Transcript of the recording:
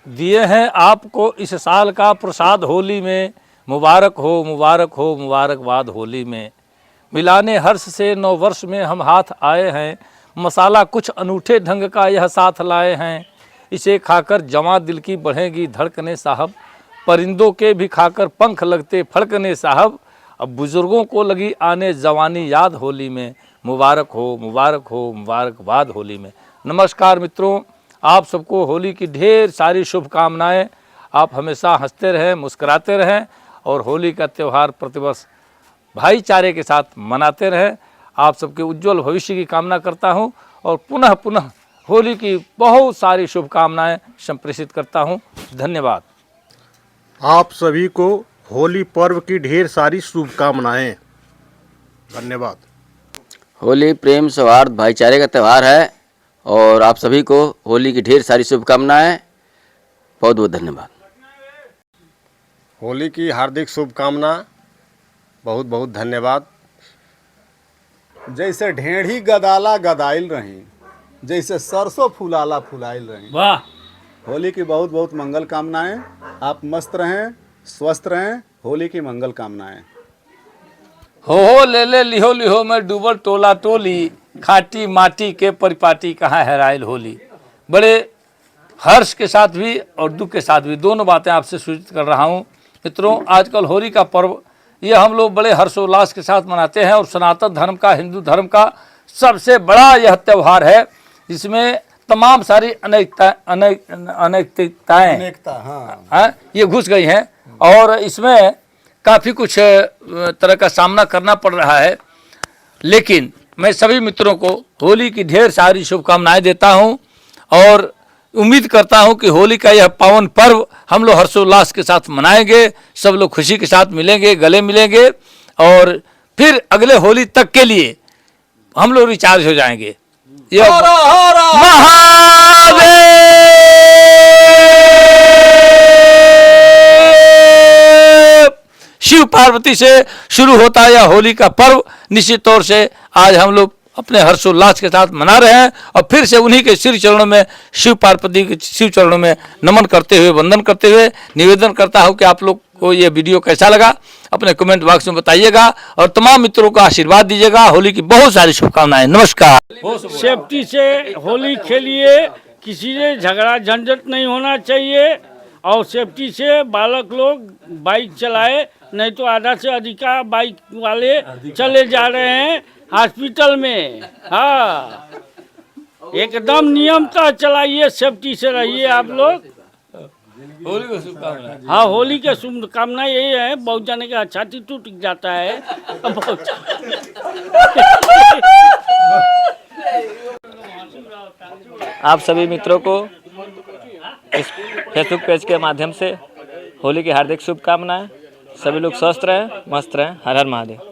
दिए हैं आपको इस साल का प्रसाद होली में। मुबारक हो, मुबारक हो, मुबारकबाद होली में। मिलाने हर्ष से 9 वर्ष में हम हाथ आए हैं। मसाला कुछ अनूठे ढंग का यह साथ लाए हैं। इसे खाकर जवां दिल की बढ़ेगी धड़कने साहब। परिंदों के भी खाकर पंख लगते फड़कने साहब। अब बुज़ुर्गों को लगी आने जवानी याद होली में। मुबारक हो, मुबारक हो, मुबारकबाद होली में। नमस्कार मित्रों, आप सबको होली की ढेर सारी शुभकामनाएं। आप हमेशा हंसते रहें, मुस्कुराते रहें और होली का त्यौहार प्रतिवर्ष भाईचारे के साथ मनाते रहें। आप सबके उज्जवल भविष्य की कामना करता हूं और पुनः पुनः होली की बहुत सारी शुभकामनाएं संप्रेषित करता हूं। धन्यवाद। आप सभी को होली पर्व की ढेर सारी शुभकामनाएं। धन्यवाद। होली प्रेम, सौहार्द, भाईचारे का त्यौहार है और आप सभी को होली की ढेर सारी शुभकामनाएं। बहुत बहुत धन्यवाद। होली की हार्दिक शुभकामना। बहुत बहुत धन्यवाद। जैसे ढेढ़ी गदाला गदाइल रही, जैसे सरसों फुलाला फुलाइल रही। वाह। होली की बहुत बहुत मंगल कामनाएं। आप मस्त रहें, स्वस्थ रहें। होली की मंगल कामनाएं। हो ले ले लिहो लिहो में डूबल टोला टोली। खाटी माटी के परिपाटी कहाँ हेराइल होली। बड़े हर्ष के साथ भी और दुख के साथ भी दोनों बातें आपसे सूचित कर रहा हूँ। मित्रों, आजकल होली का पर्व ये हम लोग बड़े हर्षोल्लास के साथ मनाते हैं और सनातन धर्म का, हिंदू धर्म का सबसे बड़ा यह त्यौहार है। इसमें तमाम सारी अनेकताएं ये घुस गई हैं और इसमें काफ़ी कुछ तरह का सामना करना पड़ रहा है। लेकिन मैं सभी मित्रों को होली की ढेर सारी शुभकामनाएं देता हूं और उम्मीद करता हूं कि होली का यह पावन पर्व हम लोग हर्षोल्लास के साथ मनाएंगे। सब लोग खुशी के साथ मिलेंगे, गले मिलेंगे और फिर अगले होली तक के लिए हम लोग रिचार्ज हो जाएंगे। ये महादेव शिव पार्वती से शुरू होता है यह होली का पर्व। निश्चित तौर से आज हम लोग अपने हर्षोल्लास के साथ मना रहे हैं और फिर से उन्हीं के श्री चरणों में, शिव पार्वती के शिव चरणों में नमन करते हुए, वंदन करते हुए निवेदन करता हूं कि आप लोग को ये वीडियो कैसा लगा अपने कमेंट बॉक्स में बताइएगा और तमाम मित्रों को आशीर्वाद दीजिएगा। होली की बहुत सारी शुभकामनाएं। नमस्कार। सेफ्टी से होली खेलिए, किसी से झगड़ा झंझट नहीं होना चाहिए और सेफ्टी से बालक लोग बाइक चलाए, नहीं तो आधा से अधिक बाइक वाले चले जा रहे हैं हॉस्पिटल में। हाँ, एकदम नियमता चलाइए, सेफ्टी से रहिए आप लोग। होली की शुभकामनाएं। हाँ, होली के शुभकामनाएं यही है। बहुत जाने का छाती टूट जाता है। आप सभी मित्रों को इस फेसबुक पेज के माध्यम से होली की हार्दिक शुभकामनाएं। सभी लोग स्वस्थ रहें, मस्त रहें। हर हर महादेव।